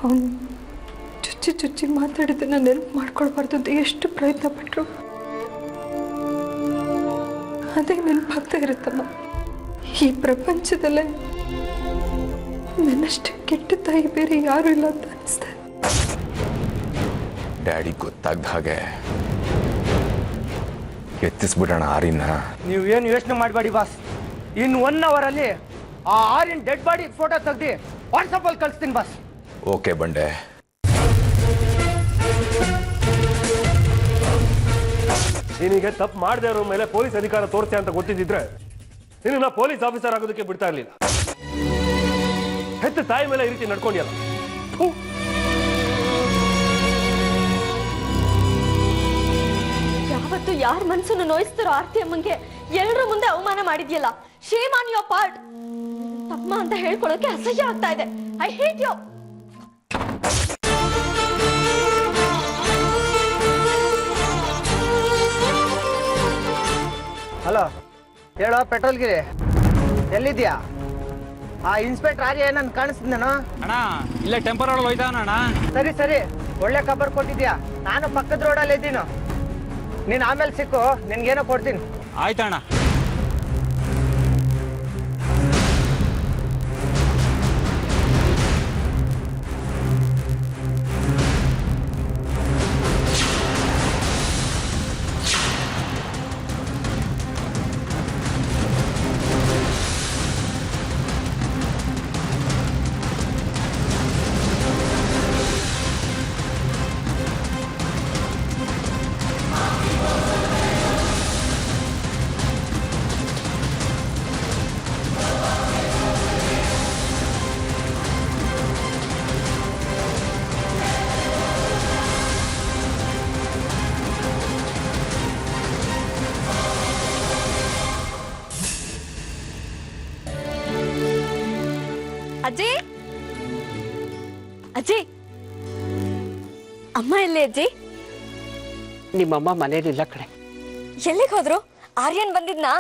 ಅವನು ಚುಚ್ಚಿ ಚುಚ್ಚಿ ಮಾತಾಡಿದ್ದನ್ನು ನೆನಪು ಮಾಡ್ಕೊಳ್ಬಾರ್ದು ಅಂತ ಎಷ್ಟು ಪ್ರಯತ್ನ ಪಟ್ಟರು ಅದೇ ನೆನಪಾಗ್ತಾ ಇರುತ್ತಮ್ಮ. ಈ ಪ್ರಪಂಚದಲ್ಲೇ ನನ್ನಷ್ಟು ಕೆಟ್ಟ ತಾಯಿ ಬೇರೆ ಯಾರು ಇಲ್ಲ ಅಂತ ಅನಿಸ್ತಾ. ಡ್ಯಾಡಿ ಗೊತ್ತಾಗ್ದ ಹಾಗೆ ಎತ್ತಿಸ್ಬಿಡೋಣ ಆರಿನ. ನೀವು ಏನು ಯೋಚನೆ ಮಾಡಬೇಡಿ ಬಾಸ್. ಇನ್ 1 hour ಅಲ್ಲಿ ಆ ಆರಿನ ಡೆಡ್ ಬಾಡಿ ಫೋಟೋ ತೆಗ್ದು ವಾಟ್ಸಪ್ ಅಲ್ಲಿ ಕಳಿಸ್ತೀನಿ ಬಾಸ್. ಓಕೆ ಬಂಡೆ. ನೀನಿಗೆ ತಪ್ಪು ಮಾಡದೆ ಇರೋ ಮೇಲೆ ಪೊಲೀಸ್ ಅಧಿಕಾರ ತೋರಿಸಿ ಅಂತ ಗೊತ್ತಿದ್ದಿದ್ರೆ ನಿನ್ನ ಪೊಲೀಸ್ ಆಫೀಸರ್ ಆಗೋದಕ್ಕೆ ಬಿಡ್ತಾ ಇರಲಿಲ್ಲ. ಹೆತ್ತ ತಾಯಿ ಮೇಲೆ ಈ ರೀತಿ ನಡ್ಕೊಂಡಿಯಲ್ಲ. ಯಾವತ್ತು ಯಾರ ಮನಸ್ಸನ್ನು ನೋಯಿಸ್ತಾರೋ ಆರ್ತಿ ಅಮ್ಮಂಗೆ ಎಲ್ಲರ ಮುಂದೆ ಅವಮಾನ ಮಾಡಿದ್ಯಲ್ಲ. Shame on your part. ತಮ್ಮ ಅಂತ ಹೇಳ್ಕೊಳ್ಳೋಕೆ ಅಸಹ್ಯ ಆಗ್ತಾ ಇದೆ. I hate you. ಹಲೋ, ಹೇಳೋ ಪೆಟ್ರೋಲ್ಗಿರಿ, ಎಲ್ಲಿದ್ಯಾ? ಆ ಇನ್ಸ್ಪೆಕ್ಟರ್ ಆರ್ಯ ಏನಂತ ಕಾಣಿಸ್ತಿದ್ದೇನೋ? ಅಣ್ಣ ಇಲ್ಲೇ ಟೆಂಪರ್ ಒಳಗೆ ಹೋಯ್ತಾವಣ್ಣ. ಸರಿ ಸರಿ, ಒಳ್ಳೆ ಖಬರ್ ಕೊಟ್ಟಿದ್ಯಾ. ನಾನು ಪಕ್ಕದ ರೋಡಲ್ಲಿ ಇದ್ದೀನೋ. ನೀನು ಆಮೇಲೆ ಸಿಕ್ಕು, ನಿನ್ಗೇನೋ ಕೊಡ್ತೀನಿ. ಆಯ್ತಣ್ಣ. ಅಜ್ಜಿ, ಅಜ್ಜಿ, ಅಮ್ಮ ಎಲ್ಲಿ ಅಜ್ಜಿ? ನಿಮ್ಮಮ್ಮ ಮನೇಲಿಲ್ಲ ಕಡೆ. ಎಲ್ಲಿಗೆ ಹೋದ್ರು? ಆರ್ಯನ್ ಬಂದಿದ್ನಾ?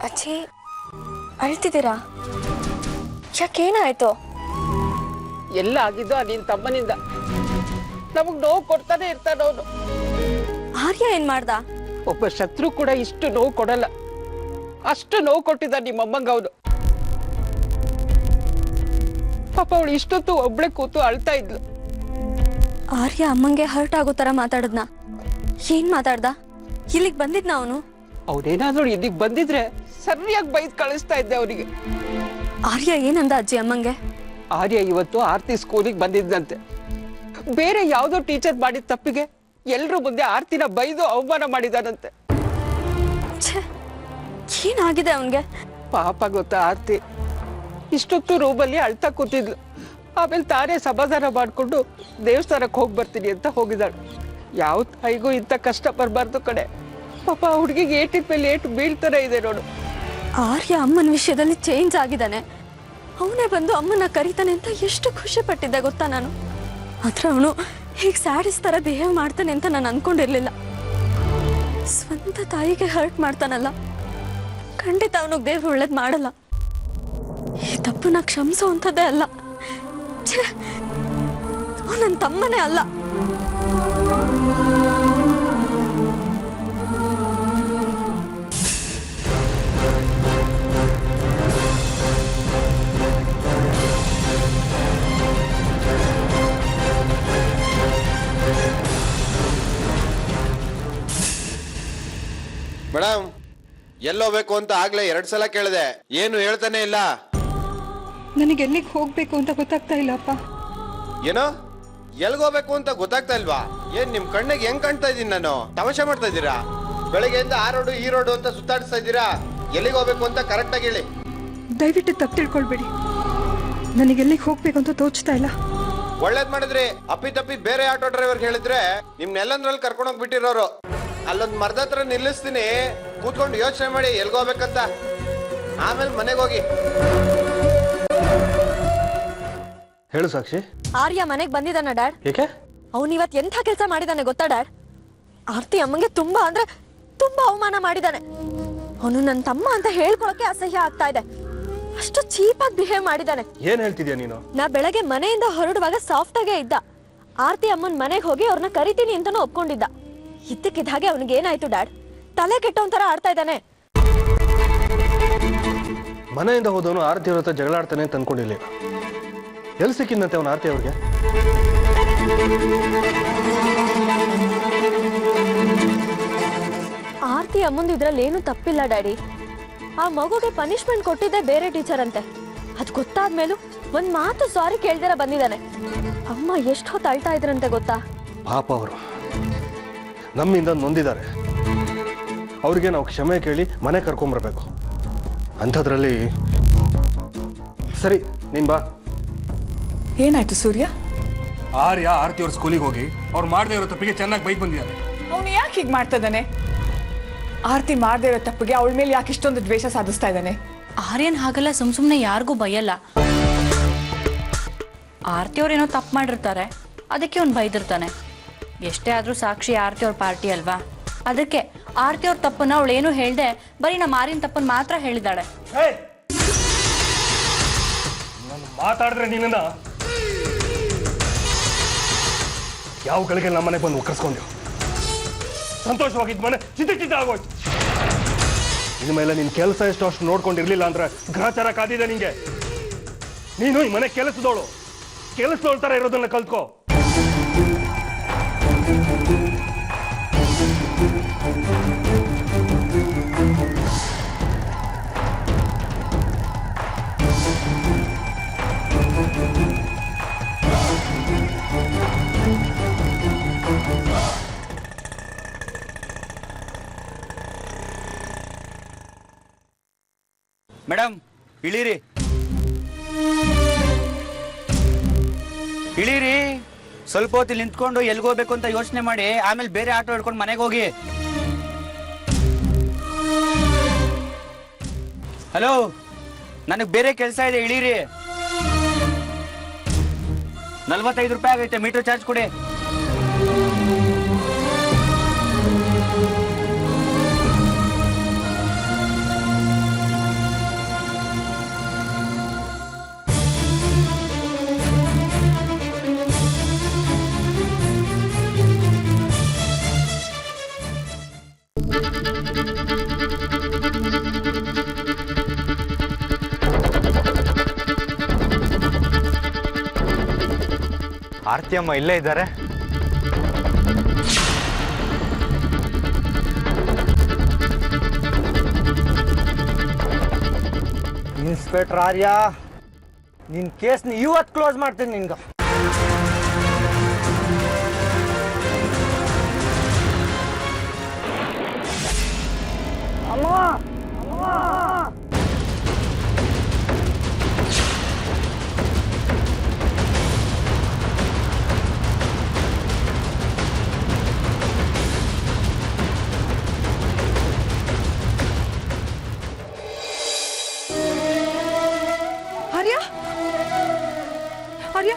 ಅಜ್ಜಿ ಅಳ್ತಿದ್ದೀರಾ? ಯಾಕೇನಾಯ್ತು? ಎಲ್ಲ ಆಗಿದ್ದು ನಿನ್ ತಮ್ಮನಿಂದ. ನಮಗ್ ನೋವು ಕೊಡ್ತಾನೆ ಇರ್ತಾನ ಅವನು. ಆರ್ಯ ಏನ್ ಮಾಡ್ದ? ಒಬ್ಬ ಶತ್ರು ಕೂಡ ಇಷ್ಟು ನೋವು ಕೊಡಲ್ಲ. ಅಷ್ಟು ನೋವು ಕೊಟ್ಟಿದ್ದ ನಿಮ್ಮಮ್ಮಂಗ ಅವನು. ಪಾಪ ಅವಳು ಇಷ್ಟೊತ್ತು ಒಬ್ಳೆ ಕೂತು ಅಳ್ತಾ ಇದ್ಲು. ಆರ್ಯ ಅಮ್ಮಂಗೆ ಹರ್ಟ್ ಆಗೋ ತರ ಮಾತಾಡದ್ನ? ಏನ್ ಮಾತಾಡ್ದ? ಇಲ್ಲಿಗೆ ಬಂದಿದ್ನ ಅವನು? ಅವನೇನಾದ್ರೂ ಇಲ್ಲಿಗೆ ಬಂದಿದ್ರೆ ಸರಿಯಾಗಿ ಬೈದ್ ಕಳಿಸ್ತಾ ಇದ್ದೆ ಅವನಿಗೆ. ಆರ್ಯ ಏನಂದ ಅಜ್ಜಿ ಅಮ್ಮಂಗೆ? ಆರ್ಯ ಇವತ್ತು ಆರ್ತಿ ಸ್ಕೂಲಿಗೆ ಬಂದಿದ್ದಂತೆ. ಬೇರೆ ಯಾವ್ದೋ ಟೀಚರ್ ಮಾಡಿದ ತಪ್ಪಿಗೆ ಎಲ್ರೂ ಮುಂದೆ ಆರ್ತಿನ ಬೈದು ಅವಮಾನ ಮಾಡಿದಾನಂತೆ. ಏನಾಗಿದೆ ಅವನ್ಗೆ? ಪಾಪ ಗೊತ್ತಾ, ಆರ್ತಿ ಇಷ್ಟೊತ್ತು ರೂಮಲ್ಲಿ ಅಳ್ತಾ ಕೂತಿದ್ಲು. ಆಮೇಲೆ ತಾನೇ ಸಮಾಧಾನ ಮಾಡ್ಕೊಂಡು ದೇವಸ್ಥಾನಕ್ಕೆ ಹೋಗಿ ಬರ್ತೀನಿ ಅಂತ ಹೋಗಿದ್ದಾಳು. ಯಾವ ತಾಯಿಗೂ ಇಂಥ ಕಷ್ಟ ಬರಬಾರ್ದು ಕಡೆ. ಪಾಪ ಹುಡುಗಿಗೆ ಏಟಿನ ಮೇಲೆ ಏಟು ಬೀಳ್ತಾನೆ ಇದೆ ನೋಡು. ಆರ್ಯ ಅಮ್ಮನ ವಿಷಯದಲ್ಲಿ ಚೇಂಜ್ ಆಗಿದ್ದಾನೆ. ಅವನೇ ಬಂದು ಅಮ್ಮನ ಕರೀತಾನೆ ಅಂತ ಎಷ್ಟು ಖುಷಿ ಪಟ್ಟಿದ್ದೆ ಗೊತ್ತಾ ನಾನು. ಆದ್ರೆ ಅವನು ಹೀಗೆ ಸ್ಯಾಡಿಸ್ ತರ ಬಿಹೇವ್ ಮಾಡ್ತಾನೆ ಅಂತ ನಾನು ಅನ್ಕೊಂಡಿರ್ಲಿಲ್ಲ. ಸ್ವಂತ ತಾಯಿಗೆ ಹರ್ಟ್ ಮಾಡ್ತಾನಲ್ಲ, ಖಂಡಿತ ಅವನಿಗೆ ದೇವ್ರು ಒಳ್ಳೇದ್ ಮಾಡಲ್ಲ. ಈ ತಪ್ಪನ್ನ ಕ್ಷಮಿಸೋ ಅಂಥದ್ದೇ ಅಲ್ಲ. ನನ್ನ ತಮ್ಮನೇ ಅಲ್ಲ. ಮೇಡಮ್, ಎಲ್ಲೋಗ್ಬೇಕು ಅಂತ ಆಗ್ಲೇ 2 ಸಲ ಕೇಳಿದೆ, ಏನು ಹೇಳ್ತಾನೆ ಇಲ್ಲ. ನನಗೆ ಎಲ್ಲಿಗೆ ಹೋಗ್ಬೇಕು ಅಂತ ಗೊತ್ತಾಗ್ತಾ ಇಲ್ಲ ಅಪ್ಪ. ಏನೋ ಎಲ್ಗೋಗ್ಬೇಕು ಅಂತ ಗೊತ್ತಾಗ್ತಾ ಇಲ್ವಾ? ಏನ್ ನಿಮ್ ಕಣ್ಣಿಗೆ ಹೆಂಗ್ ಕಾಣ್ತಾ ಇದೀನಿ ನಾನು? ತಮಾಷೆ ಮಾಡ್ತಾ ಇದ್ದೀರಾ? ಬೆಳಗ್ಗೆಯಿಂದ ಆ ರೋಡು ಈ ರೋಡು ಅಂತ ಸುತ್ತಾಡಿಸ್ತಾ ಇದ್ದೀರಾ. ಎಲ್ಲಿಗೆ ಹೋಗ್ಬೇಕು ಅಂತ ಕರೆಕ್ಟ್ ಆಗಿ ಹೇಳಿ. ದಯವಿಟ್ಟು ತಪ್ಪು ತಿಳ್ಕೊಳ್ಬೇಡಿ. ನನಗೆ ಎಲ್ಲಿಗೆ ಹೋಗ್ಬೇಕು ಅಂತ ತೋಚ್ತಾ ಇಲ್ಲ. ಒಳ್ಳೇದ್ ಮಾಡಿದ್ರಿ. ಅಪ್ಪಿ ತಪ್ಪಿ ಬೇರೆ ಆಟೋ ಡ್ರೈವರ್ ಹೇಳಿದ್ರೆ ನಿಮ್ನೆಲ್ಲಂದ್ರಲ್ಲಿ ಕರ್ಕೊಂಡೋಗ್ ಬಿಟ್ಟಿರೋರು. ಅಲ್ಲೊಂದ್ ಮರದ ಹತ್ರ ನಿಲ್ಲಿಸ್ತೀನಿ, ಕೂತ್ಕೊಂಡು ಯೋಚನೆ ಮಾಡಿ ಎಲ್ಗೋಗ್ಬೇಕಂತ. ಆಮೇಲೆ ಮನೆಗೆ ಹೋಗಿ ಹೇಳು ಸಾಕ್ಷಿ. ಆರ್ಯ ಮನೆಗೆ ಬಂದಿದ್ದಾನ ಡ್ಯಾಡ್. ಏಕೆ? ಅವನು ಇವತ್ತು ಎಂಥ ಕೆಲಸ ಮಾಡಿದಾನೆ ಗೊತ್ತಾ ಡ್ಯಾಡ್? ಆರ್ತಿ ಅಮ್ಮಂಗೆ ತುಂಬಾ ಅವಮಾನ ಮಾಡಿದಾನೆ. ಅವನು ನನ್ನ ತಮ್ಮ ಅಂತ ಹೇಳ್ಕೊಳಕ್ಕೆ ಅಸಹ್ಯ ಆಗ್ತಾ ಇದೆ. ಅಷ್ಟು ಚೀಪಾಗಿ ಬಿಹೇವ್ ಮಾಡಿದಾನೆ. ಏನ್ ಹೇಳ್ತಿದ್ಯಾ ನೀನು? ನಾ ಬೆಳಗ್ಗೆ ಮನೆಯಿಂದ ಹೊರಡುವಾಗ ಸಾಫ್ಟ್ ಆಗೇ ಇದ್ದ. ಆರ್ತಿ ಅಮ್ಮನ್ ಮನೆಗೆ ಹೋಗಿ ಅವ್ರನ್ನ ಕರಿತೀನಿ ಅಂತಾನು ಒಪ್ಕೊಂಡಿದ್ದ. ಇದ್ದಕ್ಕಿದ್ದ ಹಾಗೆ ಅವನಿಗೆ ಏನಾಯ್ತು ಡ್ಯಾಡ್? ತಲೆ ಕೆಟ್ಟೋಂತರ ಆಡ್ತಾ ಇದ್ದಾನೆ. ಮನೆಯಿಂದ ಹೋದವನು ಆರತಿ ಅವ್ರ ಹತ್ರ ಜಗಳ ಆಡ್ತಾನೆ ಅಂತ ಅನ್ಕೊಂಡಿರ್ಲಿಲ್ಲ. ಎಲ್ಲಿ ಸಿಕ್ಕಿದ್ನಂತೆ ಅವನು ಆರತಿ ಅವ್ರಿಗೆ? ಆರ್ತಿ ಅಮ್ಮಂದು ಇದ್ರಲ್ಲಿ ಏನು ತಪ್ಪಿಲ್ಲ ಡ್ಯಾಡಿ. ಆ ಮಗುಗೆ ಪನಿಷ್ಮೆಂಟ್ ಕೊಟ್ಟಿದ್ದೆ ಬೇರೆ ಟೀಚರ್ ಅಂತೆ. ಅದ್ ಗೊತ್ತಾದ್ಮೇಲೂ ಒಂದ್ ಮಾತು ಸಾರಿ ಕೇಳ್ದಿರ ಬಂದಿದ್ದಾನೆ. ಅಮ್ಮ ಎಷ್ಟು ಹೊತ್ತು ಅಳ್ತಾ ಇದ್ರಂತೆ ಗೊತ್ತಾ? ಪಾಪ ಅವರು ನಮ್ಮಿಂದ ನೊಂದಿದ್ದಾರೆ. ಅವ್ರಿಗೆ ನಾವು ಕ್ಷಮೆ ಕೇಳಿ ಮನೆ ಕರ್ಕೊಂಬರ್ಬೇಕು. ಅಂಥದ್ರಲ್ಲಿ ಸರಿ, ನೀನ್ ಬಾ. ಏನಾಯ್ತು ಸೂರ್ಯ? ಆರ್ಯ ಆರತಿ ಅವ್ರ ಸ್ಕೂಲಿಗೆ ಹೋಗಿ ಅವ್ರು ಮಾಡದೇ ಇರೋ ತಪ್ಪಿಗೆ ಚೆನ್ನಾಗಿ ಬೈಕ್ ಬಂದಿದ್ದಾರೆ. ಅವನು ಯಾಕೆ ಹೀಗೆ ಮಾಡ್ತಾ ಇದ್ದಾನೆ? ಆರ್ತಿ ಮಾಡದೇ ಇರೋ ತಪ್ಪಿಗೆ ಅವಳ ಮೇಲೆ ಯಾಕೆ ಇಷ್ಟೊಂದು ದ್ವೇಷ ಸಾಧಿಸ್ತಾ ಇದ್ದಾನೆ? ಆರ್ಯನ್ ಹಾಗಲ್ಲ ಸುಮ್ನೆ ಯಾರಿಗೂ ಬೈಯಲ್ಲ. ಆರ್ತಿ ಅವ್ರೇನೋ ತಪ್ಪು ಮಾಡಿರ್ತಾರೆ, ಅದಕ್ಕೆ ಅವ್ನು ಬೈದಿರ್ತಾನೆ. ಎಷ್ಟೇ ಆದ್ರೂ ಸಾಕ್ಷಿ ಆರ್ತಿ ಅವ್ರ ಪಾರ್ಟಿ ಅಲ್ವಾ? ಅದಕ್ಕೆ ಆರ್ತಿ ಅವ್ರ ತಪ್ಪನ್ನ ಅವಳೇನು ಹೇಳ್ದೆ ಬರೀ ನಮ್ಮ ಆರ್ಯನ್ ತಪ್ಪನ್ನ ಮಾತ್ರ ಹೇಳಿದಾಳೆ. ನಾನು ಮಾತಾಡಿದ್ರೆ ನೀನನ್ನ ಯಾವ ಗಳಿಗೆ ನಮ್ಮ ಮನೆಗೆ ಬಂದು ಒಕ್ಕರ್ಸ್ಕೊಂಡೆವು. ಸಂತೋಷವಾಗಿದ್ದ ಮನೆ ಚಿತ್ತ ಆಗೋಯ್ತು. ಇನ್ಮೇಲೆ ನಿನ್ ಕೆಲಸ ಎಷ್ಟು ಅಷ್ಟು ನೋಡ್ಕೊಂಡಿರ್ಲಿಲ್ಲ ಅಂದ್ರೆ ಗ್ರಹಚಾರ ಕಾದಿದೆ ನಿಂಗೆ. ನೀನು ಈ ಮನೆ ಕೆಲಸದೋಳು ತರ ಇರೋದನ್ನ ಕಲ್ತ್ಕೋ. ಮೇಡಮ್ ಇಳೀರಿ ಇಳೀರಿ. ಸ್ವಲ್ಪ ಹೊತ್ತಿಲ್ಲಿ ನಿಂತ್ಕೊಂಡು ಎಲ್ಗೋಗ್ಬೇಕು ಅಂತ ಯೋಚನೆ ಮಾಡಿ ಆಮೇಲೆ ಬೇರೆ ಆಟೋ ಹಿಡ್ಕೊಂಡು ಮನೆಗೆ ಹೋಗಿ. ಹಲೋ, ನನಗೆ ಬೇರೆ ಕೆಲಸ ಇದೆ, ಇಳೀರಿ. 45 ರೂಪಾಯಿ ಆಗೈತೆ, ಮೀಟರ್ ಚಾರ್ಜ್ ಕೊಡಿ. ಆರತಿ ಅಮ್ಮ ಇಲ್ಲೇ ಇದ್ದಾರೆ. ಇನ್ಸ್ಪೆಕ್ಟರ್ ಆರ್ಯ, ನಿನ್ ಕೇಸ್ನ ಇವತ್ತು ಕ್ಲೋಸ್ ಮಾಡ್ತೀನಿ ನಿನ್ಗೆ. ಅಮ್ಮ ಆರ್ಯ ಆರ್ಯ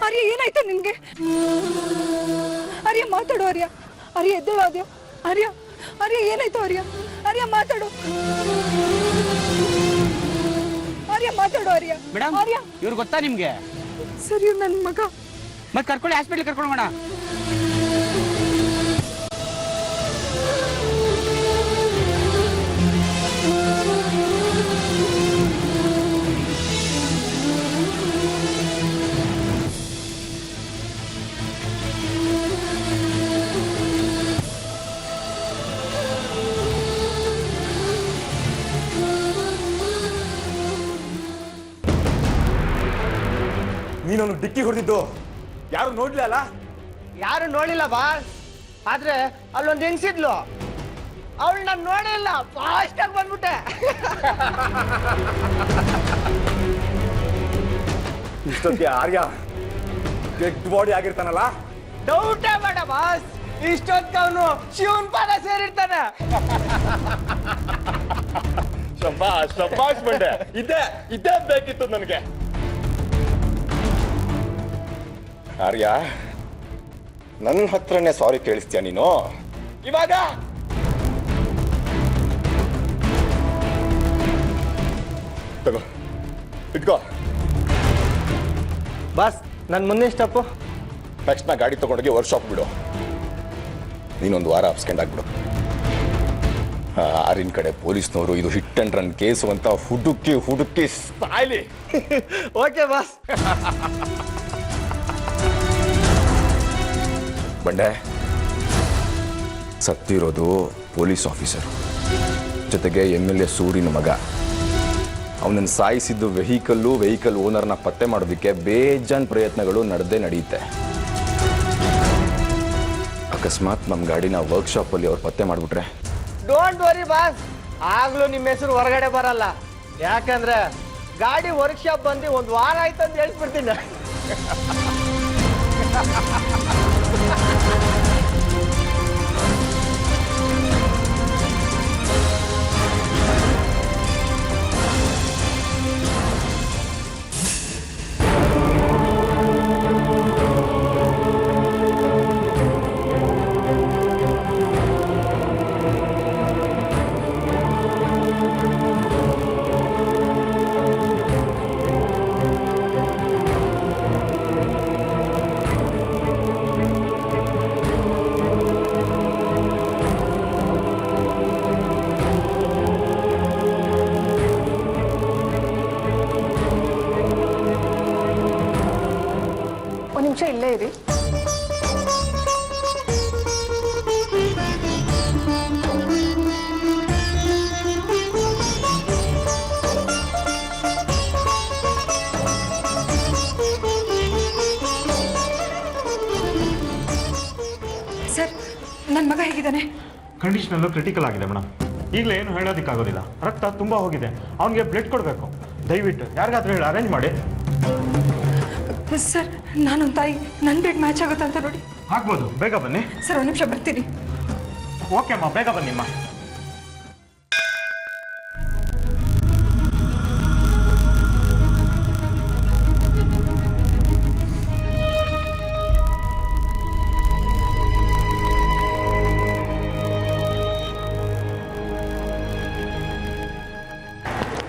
ಆರ್ಯ ಏನಾಯ್ತು ನಿನ್ಗೆ? ಆರ್ಯ ಮಾತಾಡು. ಆರ್ಯ ಆರ್ಯ ಎದ್ದೇಳು. ಆರ್ಯ ಆರ್ಯ ಆರ್ಯ ಏನಾಯ್ತು? ಆರ್ಯ ಆರ್ಯ ಮಾತಾಡು. ಆರ್ಯ ಮಾತಾಡು. ಆರ್ಯ ಮೇಡಮ್, ಆರ್ಯ ಇವ್ರು ಗೊತ್ತಾ ನಿಮ್ಗೆ? ಸರಿ, ನನ್ನ ಮಗ. ಮತ್ತೆ ಕರ್ಕೊಳ್ಳಿ, ಹಾಸ್ಪಿಟ್ಲಿಗೆ ಕರ್ಕೊಂಡು ಹೋಗೋಣ. ನೀನವನು ಡಿಕ್ಕಿ ಹೊಡೆದಿದ್ದು ಯಾರು ನೋಡ್ಲಿಲ್ಲ? ಯಾರು ನೋಡಿಲ್ಲ ಬಾಸ್, ಆದ್ರೆ ಅಲ್ಲೊಂದು ಹೆಂಗ್ಸಿದ್ಲು, ಅವಳು ನಾನು ನೋಡಿಲ್ಲ. ಫಾಸ್ಟ್ ಆಗಿ ಬಂದ್ಬಿಟ್ಟೆ. ಇಷ್ಟೊತ್ತಿಗೆ ಆರ್ಯ ಡೆಡ್ ಬಾಡಿ ಆಗಿರ್ತಾನಲ್ಲ? ಡೌಟೇ ಬೇಡ ಬಾಸ್, ಇಷ್ಟೊತ್ತು ಅವನು ಶಿವನ್ ಪಾದ ಸೇರಿರ್ತಾನೆ. ಶಬ್ಬಾಷ್ ಬಂಡೆ, ಇದೇ ಬೇಕಿತ್ತು ನನಗೆ. ಆರ್ಯ, ನನ್ನ ಹತ್ರನೇ ಸಾರಿ ಕೇಳಿಸ್ತೀಯ ನೀನು? ಇವಾಗ ತಗೋ ಇಟ್ಕೋ. ಬಾಸ್ ನನ್ನ ಮುಂದಿನ ಸ್ಟೆಪ್ಪು ತಕ್ಷಣ ಗಾಡಿ ತಗೊಂಡೋಗಿ ವರ್ಕ್ಶಾಪ್ ಬಿಡು. ನೀನೊಂದು ವಾರ ಅಬ್ಸ್ಕೆಂಡ್ ಆಗ್ಬಿಡು. ಆರಿನ ಕಡೆ ಪೊಲೀಸ್ನವರು ಇದು ಹಿಟ್ ಅಂಡ್ ರನ್ ಕೇಸು ಅಂತ ಹುಡುಕಿ ಸಾಯ್ಲಿ. Okay boss. ಬಂಡೆ ಸತ್ತಿರೋದು ಪೊಲೀಸ್ ಆಫೀಸರ್, ಜೊತೆಗೆ MLA ಸೂರಿನ ಮಗ. ಅವನನ್ನು ಸಾಯಿಸಿದ್ದು ವೆಹಿಕಲ್ ಓನರ್ನ ಪತ್ತೆ ಮಾಡೋದಕ್ಕೆ ಬೇಜಾನ್ ಪ್ರಯತ್ನಗಳು ನಡೆಯುತ್ತೆ. ಅಕಸ್ಮಾತ್ ನಮ್ಮ ಗಾಡಿನ ವರ್ಕ್ಶಾಪಲ್ಲಿ ಅವ್ರು ಪತ್ತೆ ಮಾಡಿಬಿಟ್ರೆ ಡೋಂಟ್ ವರಿ ಬಾಸ್, ಆಗ್ಲೂ ನಿಮ್ಮ ಹೆಸರು ಹೊರಗಡೆ ಬರಲ್ಲ. ಯಾಕಂದ್ರೆ ಗಾಡಿ ವರ್ಕ್ಶಾಪ್ ಬಂದು 1 ವಾರ ಆಯ್ತು ಅಂತ ಹೇಳ್ಬಿಡ್ತೀನಿ. ಒಂದು ನಿಮಿಷ ಇಲ್ಲೇ ಇರಿ. ಸರ್, ನನ್ನ ಮಗ ಹೇಗಿದ್ದಾನೆ? ಕಂಡೀಷನಲ್ಲೂ ಕ್ರಿಟಿಕಲ್ ಆಗಿದೆ ಮೇಡಮ್. ಈಗಲೇ ಏನು ಹೇಳೋದಕ್ಕಾಗೋದಿಲ್ಲ. ರಕ್ತ ತುಂಬ ಹೋಗಿದೆ. ಅವನಿಗೆ ಬ್ಲಡ್ ಕೊಡಬೇಕು. ದಯವಿಟ್ಟು ಯಾರಿಗಾದ್ರೂ ಹೇಳಿ ಅರೇಂಜ್ ಮಾಡಿ. ಸರ್, ನಾನೊಂದು ತಾಯಿ, ನನ್ನ ಬ್ಲಡ್ ಮ್ಯಾಚ್ ಆಗುತ್ತಾ ಅಂತ ನೋಡಿ. ಆಗ್ಬೋದು, ಬೇಗ ಬನ್ನಿ. ಸರ್, ಒಂದು ನಿಮಿಷ ಬರ್ತೀನಿ. ಓಕೆ ಅಮ್ಮ, ಬೇಗ ಬನ್ನಿಮ್ಮ.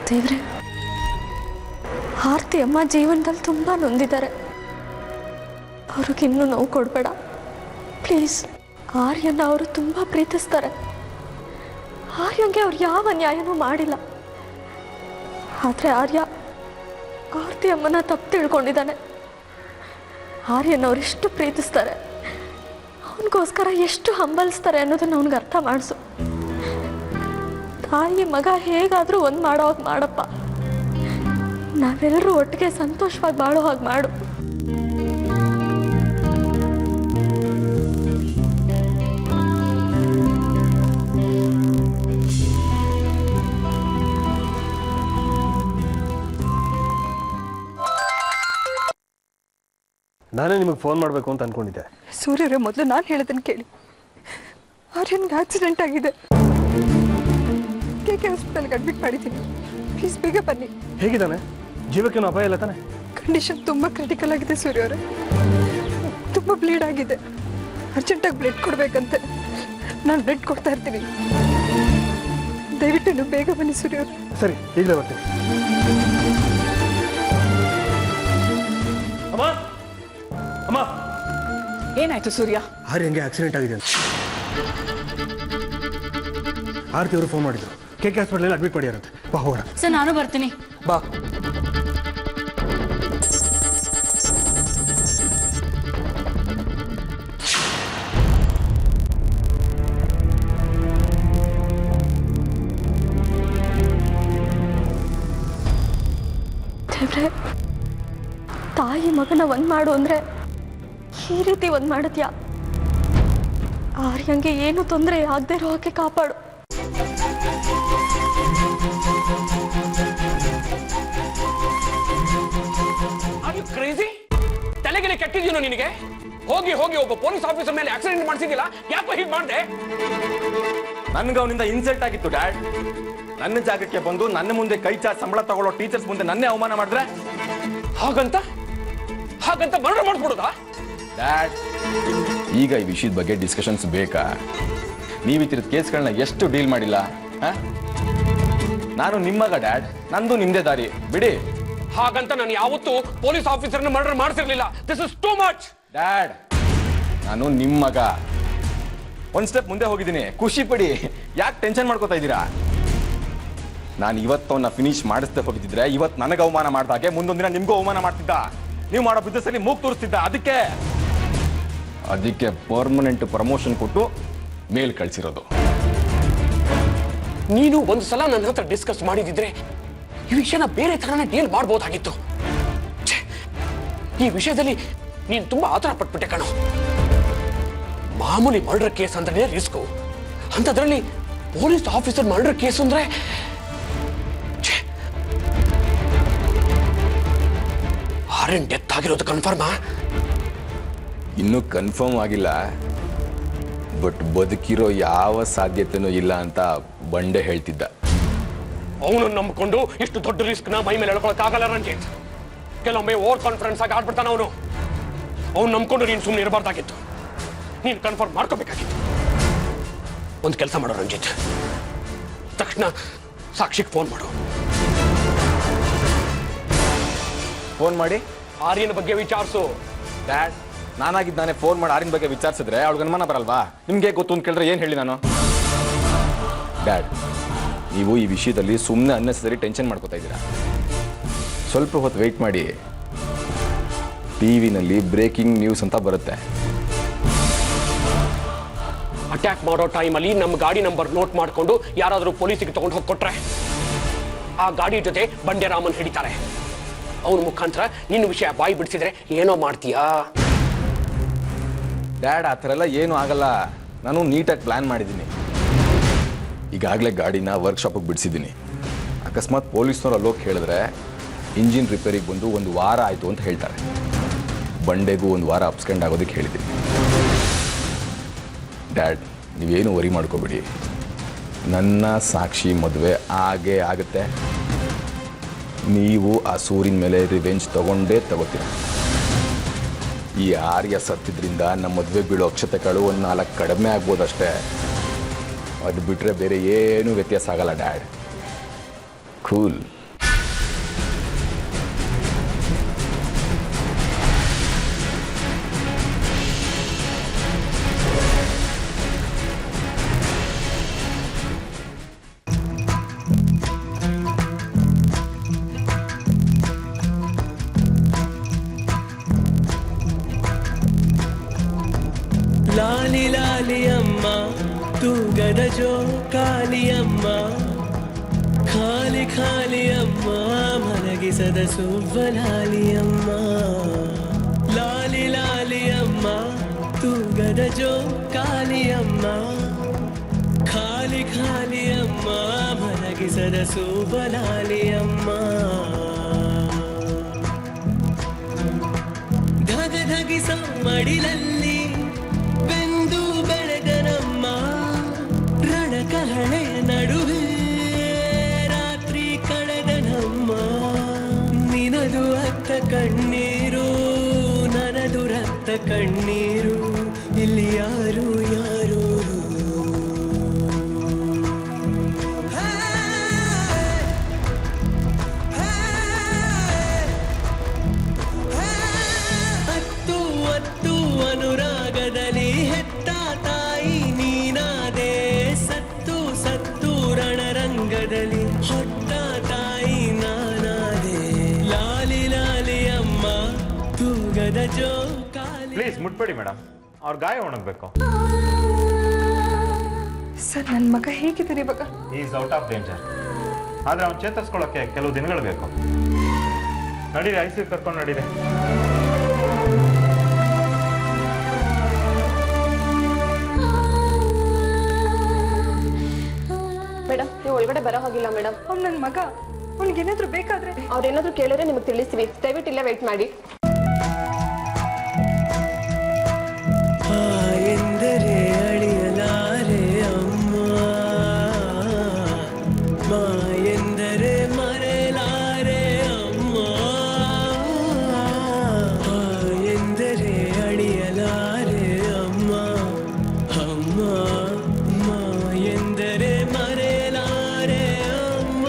ದೇವ್ರೆ, ಆರ್ತಿ ಅಮ್ಮ ಜೀವನದಲ್ಲಿ ತುಂಬ ನೊಂದಿದ್ದಾರೆ. ಅವ್ರಿಗಿನ್ನೂ ನೋವು ಕೊಡಬೇಡ ಪ್ಲೀಸ್. ಆರ್ಯನ ಅವರು ತುಂಬ ಪ್ರೀತಿಸ್ತಾರೆ. ಆರ್ಯಂಗೆ ಅವ್ರು ಯಾವ ನ್ಯಾಯನೂ ಮಾಡಿಲ್ಲ. ಆದರೆ ಆರ್ಯ ಆರ್ತಿ ಅಮ್ಮನ ತಪ್ಪು ತಿಳ್ಕೊಂಡಿದ್ದಾನೆ. ಆರ್ಯನ ಅವ್ರು ಎಷ್ಟು ಪ್ರೀತಿಸ್ತಾರೆ, ಅವನಿಗೋಸ್ಕರ ಎಷ್ಟು ಹಂಬಲಿಸ್ತಾರೆ ಅನ್ನೋದನ್ನ ಅವ್ನಿಗೆ ಅರ್ಥ ಮಾಡಿಸು. ತಾಯಿ ಮಗ ಹೇಗಾದರೂ ಒಂದು ಮಾಡೋ ಹಾಗೆ ಮಾಡಪ್ಪ. ನಾವೆಲ್ಲರೂ ಒಟ್ಟಿಗೆ ಸಂತೋಷವಾಗಿ ಬಾಳೋ ಹಾಗೆ ಮಾಡು. ನಾನೇ ನಿಮಗೆ ಫೋನ್ ಮಾಡಬೇಕು ಅಂತ ಅನ್ಕೊಂಡಿದ್ದೆ. ಸೂರ್ಯರೇ, ಮೊದಲು ನಾನು ಹೇಳೋದನ್ನು ಕೇಳಿ. ಆರ್ಯನ್ಗೆ ಆಕ್ಸಿಡೆಂಟ್ ಆಗಿದೆ. KK ಹಾಸ್ಪಿಟಲ್ಗೆ ಅಡ್ಮಿಟ್ ಮಾಡಿದ್ದೀನಿ. ಪ್ಲೀಸ್ ಬೇಗ ಬನ್ನಿ. ಹೇಗಿದ್ದಾನೆ? ಜೀವಕ್ಕೇನು ಅಪಾಯ ಇಲ್ಲ ತಾನೆ? ಕಂಡೀಷನ್ ತುಂಬ ಕ್ರಿಟಿಕಲ್ ಆಗಿದೆ ಸೂರ್ಯವರೇ. ತುಂಬ ಬ್ಲೀಡ್ ಆಗಿದೆ. ಅರ್ಜೆಂಟಾಗಿ ಬ್ಲಡ್ ಕೊಡಬೇಕಂತೆ. ನಾನು ಬ್ಲಡ್ ಕೊಡ್ತಾ ಇರ್ತೀನಿ. ದಯವಿಟ್ಟು ನೀವು ಬೇಗ ಬನ್ನಿ ಸೂರ್ಯವರೇ. ಸರಿ, ಈಗಲೇ ಬರ್ತೀನಿ. ಅಮ್ಮ ಅಮ್ಮ, ಏನಾಯ್ತು ಸೂರ್ಯ? ಆರ್ಯಂಗೆ ಆಕ್ಸಿಡೆಂಟ್ ಆಗಿದೆ ಅಂತ ಆರ್ತಿ ಅವರು ಫೋನ್ ಮಾಡಿದ್ರು. KK ಹಾಸ್ಪಿಟಲ್ ಅಡ್ಮಿಟ್ ಮಾಡಿಯಾರಂತೆ. ಬಾ ಹೋಗೋಣ. ಸರ್, ನಾನು ಬರ್ತೀನಿ. ಬಾ. ದೇವ್ರೆ, ತಾಯಿ ಮಗನ ಒಂದ್ ಮಾಡು ಅಂದ್ರೆ ಈ ರೀತಿ ಒಂದ್ ಮಾಡತ್ಯಾ? ಆರ್ಯಂಗೆ ಏನು ತೊಂದರೆ ಆಗದೆ ಇರೋ ಹಾಗೆ ಕಾಪಾಡು. ಕ್ರೇಜಿ ತಲೆಗೆಲೆ ಕೆಟ್ಟಿದ್ಯೇನೋ ನಿನಗೆ? ಹೋಗಿ ಹೋಗಿ ಒಬ್ಬ ಪೊಲೀಸ್ ಆಫೀಸರ್ ಮೇಲೆ ಆಕ್ಸಿಡೆಂಟ್ ಮಾಡಿಸಿದಿಲ್ಲ, ಯಾಕೋ ಹೀಗೆ ಮಾಡಿದೆ? ನನ್ಗೆ ಅವನಿಂದ ಇನ್ಸಲ್ಟ್ ಆಗಿತ್ತು ಡ್ಯಾಡ್. ನನ್ನ ಜಾಗಕ್ಕೆ ಬಂದು ನನ್ನ ಮುಂದೆ ಕೈ ಚಾಚ್ ಸಂಬಳ ತಗೊಳ್ಳೋ ಟೀಚರ್ಸ್ ಮುಂದೆ ನನ್ನೇ ಅವಮಾನ ಮಾಡಿದ್ರೆ ಹಾಗಂತ ಮರ್ಡರ್ ಮಾಡ್ಬಿಡೋದಾ? ಡ್ಯಾಡ್, ಈಗ ಈ ವಿಷಯದ ಬಗ್ಗೆ ಡಿಸ್ಕಷನ್ಸ್ ಬೇಕಾ? ನೀವು ಈ ಥರದ ಕೇಸ್ಗಳನ್ನ ಎಷ್ಟು ಡೀಲ್ ಮಾಡಿಲ್ಲ? ನಾನು ನಿಮ್ಮಗ ಡ್ಯಾಡ್, ನಂದು ನಿಮ್ದೇ ದಾರಿ ಬಿಡಿ. ಹಾಗಂತ ನಾನು ಯಾವತ್ತೂ ಪೊಲೀಸ್ ಆಫೀಸರ್ನ ಮರ್ಡರ್ ಮಾಡಿಸಿರ್ಲಿಲ್ಲ. This is too much. Dad, ನಾನು ನಿಮ್ಮಗ. ಒಂದ್ ಸ್ಟೆಪ್ ಮುಂದೆ ಹೋಗಿದ್ದೀನಿ, ಖುಷಿ ಪಡಿ. ಯಾಕೆ ಟೆನ್ಷನ್ ಮಾಡ್ಕೋತಾ ಇದ್ದೀರಾ? ನಾನು ಇವತ್ತವನ್ನ ಫಿನಿಶ್ ಮಾಡಿಸ್ದೆ ಹೋಗಿದ್ದಿದ್ರೆ ಇವತ್ತು ನನಗೆ ಅವಮಾನ ಮಾಡ್ದಾಗೆ ಮುಂದೊಂದಿನ ನಿಮ್ಗೂ ಅವಮಾನ ಮಾಡ್ತಿದ್ದ. ನೀವು ಮಾಡೋ ಬಿಸ್ನೆಸ್ ಅಲ್ಲಿ ಮೂಗ್ ತೋರಿಸ್ತಿದ್ದ. ಅದಕ್ಕೆ ಪರ್ಮನೆಂಟ್ ಪ್ರಮೋಷನ್ ಕೊಟ್ಟು ಮೇಲ್ ಕಳ್ಸಿರೋದು. ನೀನು ಒಂದು ಸಲ ನನ್ನ ಹತ್ರ ಡಿಸ್ಕಸ್ ಮಾಡಿದಿದ್ರೆ ಈ ವಿಷಯನ ಬೇರೆ ತರನೇ ಡೀಲ್ ಮಾಡಬಹುದಾಗಿತ್ತು. ಈ ವಿಷಯದಲ್ಲಿ ನೀನು ತುಂಬಾ ಆತರ ಪಟ್ಬಿಟ್ಟೆ ಕಣೋ. ಮಾಮೂಲಿ ಮರ್ಡರ್ ಕೇಸ್ ಅಂದ್ರೆ ರಿಸ್ಕು, ಅಂತದ್ರಲ್ಲಿ ಪೊಲೀಸ್ ಆಫೀಸರ್ ಮರ್ಡರ್ ಕೇಸ್ ಅಂದ್ರೆ ಆರ್ಯನ್ ಡೆತ್ ಆಗಿರೋದು ಕನ್ಫರ್ಮಾ? ಇನ್ನೂ ಕನ್ಫರ್ಮ್ ಆಗಿಲ್ಲ, ಬಟ್ ಬದುಕಿರೋ ಯಾವ ಸಾಧ್ಯತೆನೂ ಇಲ್ಲ ಅಂತ ಬಂಡೆ ಹೇಳ್ತಿದ್ದ. ಅವನು ನಂಬಿಕೊಂಡು ಇಷ್ಟು ದೊಡ್ಡ ರಿಸ್ಕ್ ನ ಮೈ ಮೇಲೆ ಎಳ್ಕೊಳಕ್ಕಾಗಲ್ಲ ರಂಜಿತ್. ಕೆಲವೊಮ್ಮೆ ಓವರ್ ಕಾನ್ಫಿಡೆನ್ಸ್ ಆಗಿ ಆಡ್ಬಿಡ್ತಾನ ಅವನು. ಅವ್ನು ನಂಬ್ಕೊಂಡು ನೀನು ಸುಮ್ಮನೆ ಇರಬಾರ್ದಾಗಿತ್ತು, ನೀನು ಕನ್ಫರ್ಮ್ ಮಾಡ್ಕೋಬೇಕಾಗಿತ್ತು. ಒಂದು ಕೆಲಸ ಮಾಡೋ ರಂಜಿತ್, ತಕ್ಷಣ ಸಾಕ್ಷಿಗೆ ಫೋನ್ ಮಾಡು. ಫೋನ್ ಮಾಡಿ ಆರ್ಯನ ಬಗ್ಗೆ ವಿಚಾರಿಸು. ಡ್ಯಾಡ್, ನಾನಾಗಿದ್ದು ನಾನೇ ಫೋನ್ ಮಾಡಿ ಆರ್ಯನ್ ಬಗ್ಗೆ ವಿಚಾರಿಸಿದ್ರೆ ಅವಳಿಗೆ ಅನುಮಾನ ಬರಲ್ವಾ? ನಿಮ್ಗೆ ಗೊತ್ತು ಅಂತ ಕೇಳಿದ್ರೆ ಏನು ಹೇಳಿ ನಾನು? ಡ್ಯಾಡ್, ನೀವು ಈ ವಿಷಯದಲ್ಲಿ ಸುಮ್ಮನೆ ಅನ್ನೆಸರಿ ಟೆನ್ಷನ್ ಮಾಡ್ಕೋತಾ ಇದ್ದೀರಾ. ಸ್ವಲ್ಪ ಹೊತ್ತು ವೆಯ್ಟ್ ಮಾಡಿ, ಟಿವಿನಲ್ಲಿ ಬ್ರೇಕಿಂಗ್ ನ್ಯೂಸ್ ಅಂತ ಬರುತ್ತೆ. ಅಟ್ಯಾಕ್ ಮಾಡೋ ಟೈಮಲ್ಲಿ ನಮ್ಮ ಗಾಡಿ ನಂಬರ್ ನೋಟ್ ಮಾಡಿಕೊಂಡು ಯಾರಾದರೂ ಪೊಲೀಸಿಗೆ ತಗೊಂಡು ಹೋಗಿ ಕೊಟ್ರೆ ಆ ಗಾಡಿ ಜೊತೆ ಬಂಡೆ ರಾಮನ್ ಹಿಡಿತಾರೆ. ಅವನ ಮುಖಾಂತರ ನಿನ್ನ ವಿಷಯ ಬಾಯಿ ಬಿಡಿಸಿದ್ರೆ ಏನೋ ಮಾಡ್ತೀಯಾ? ಡ್ಯಾಡ್, ಆ ಥರ ಎಲ್ಲ ಏನೂ ಆಗಲ್ಲ. ನಾನು ನೀಟಾಗಿ ಪ್ಲ್ಯಾನ್ ಮಾಡಿದ್ದೀನಿ. ಈಗಾಗಲೇ ಗಾಡಿನ ವರ್ಕ್ಶಾಪಿಗೆ ಬಿಡಿಸಿದ್ದೀನಿ. ಅಕಸ್ಮಾತ್ ಪೊಲೀಸ್ನವ್ರು ಅಲ್ಲೋಗಿ ಹೇಳಿದ್ರೆ ಇಂಜಿನ್ ರಿಪೇರಿಗೆ ಬಂದು 1 ವಾರ ಆಯಿತು ಅಂತ ಹೇಳ್ತಾರೆ. ಬಂಡೆಗೂ 1 ವಾರ ಅಪ್ಸ್ಕೆಂಡ್ ಆಗೋದಕ್ಕೆ ಹೇಳಿದ್ದೀನಿ. ಡ್ಯಾಡ್, ನೀವೇನು ವರಿ ಮಾಡ್ಕೋಬೇಡಿ. ನನ್ನ ಸಾಕ್ಷಿ ಮದುವೆ ಆಗೇ ಆಗುತ್ತೆ. ನೀವು ಆ ಸೂರಿನ ಮೇಲೆ ರಿವೆಂಜ್ ತಗೊಂಡೇ ತಗೋತೀರ. ಈ ಆರ್ಯ ಸತ್ತಿದ್ರಿಂದ ನಮ್ಮ ಮದುವೆ ಬೀಳೋ ಅಕ್ಷತೆಗಳು 1 4 ಕಡಿಮೆ ಆಗ್ಬೋದಷ್ಟೇ. ಅದು ಬಿಟ್ಟರೆ ಬೇರೆ ಏನೂ ವ್ಯತ್ಯಾಸ ಆಗಲ್ಲ ಡ್ಯಾಡ್. ಕೂಲ್. లాలి లాలి అమ్మ తూగద జో కాలి అమ్మ ఖాలి ఖాలి అమ్మ మనగిసద సువ్వలాలి అమ్మ లాలి లాలి అమ్మ తూగద జో కాలి అమ్మ ఖాలి ఖాలి అమ్మ మనగిసద సువ్వలాలి అమ్మ ಧಗ ಧಗಿಸ ಮಡಿಲಲ್ಲಿ ಬೆಂದು ಬೆಳಗನಮ್ಮ ರಣಕಹಳೆ ನಡುವೆ ರಾತ್ರಿ ಕಳೆದನಮ್ಮ ನಿನದು ಅತ್ತ ಕಣ್ಣೀರು ನನದು ರಕ್ತ ಕಣ್ಣೀರು ಇಲ್ಲಿ ಯಾರು ಯಾರು ಅನುರಾಗದಲ್ಲಿ ಹೆತ್ತ ತಾಯಿ ನೀನಾದೆ ಸತ್ತು ಸತ್ತು ರಣರಂಗದಲ್ಲಿ ಹೊತ್ತ ತಾಯಿ ನಾನಾದೆ ಲಾಲಿ ಲಾಲಿ ಅಮ್ಮ ತೂಗದ ಜೋ ಕಾಲಿ. ಪ್ಲೀಸ್ ಮುಟ್ಬೇಡಿ ಮೇಡಮ್, ಅವ್ರ ಗಾಯ ಒಣಗಬೇಕು. ಸರ್, ನನ್ನ ಮಗ ಹೇಗಿದ್ದಾರೆ ಇವಾಗ? Is out of danger. ಆದ್ರೆ ಅವ್ನು ಚೇತರಿಸ್ಕೊಳ್ಳೋಕೆ ಕೆಲವು ದಿನಗಳು ಬೇಕು. ನಡೀರಿ, ಐಸಿಯು ಕರ್ಕೊಂಡು ನಡೀರಿ. ಮೇಡಮ್, ನೀವು ಒಳಗಡೆ ಬರೋ ಹೋಗಿಲ್ಲ ಮೇಡಮ್. ಅವ್ನು ನನ್ನ ಮಗ, ಅವ್ನಿಗೇನಾದ್ರೂ ಬೇಕಾದ್ರೆ ಅವ್ರೇನಾದ್ರೂ ಕೇಳಿದ್ರೆ ನಿಮಗೆ ತಿಳಿಸ್ತೀವಿ. ದಯವಿಟ್ಟು ಇಲ್ಲೇ ವೇಟ್ ಮಾಡಿ. ಎಂದರೆ ಅಳಿಯಲಾರೆ ಅಮ್ಮ ಮಾ ಎಂದರೆ ಮರೆಯಲಾರೆ ಅಮ್ಮ ಎಂದರೆ ಅಳಿಯಲಾರೆ ಅಮ್ಮ ಅಮ್ಮ ಮಾ ಎಂದರೆ ಮರೆಯಲಾರೆ ಅಮ್ಮ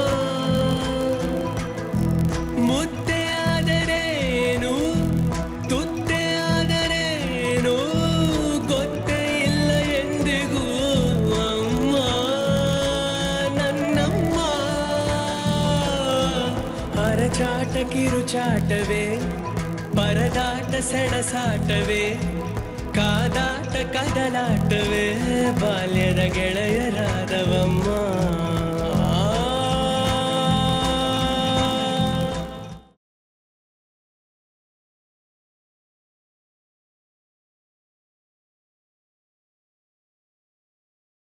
ಒಡಚಾಟ ಕಿರುಚಾಟವೇ ಪರದಾಟ ಸೆಣಸಾಟವೇ ಕಾದಾಟ ಕದಲಾಟವೇ ಬಾಲ್ಯದ ಗೆಳೆಯರಾದವಮ್ಮ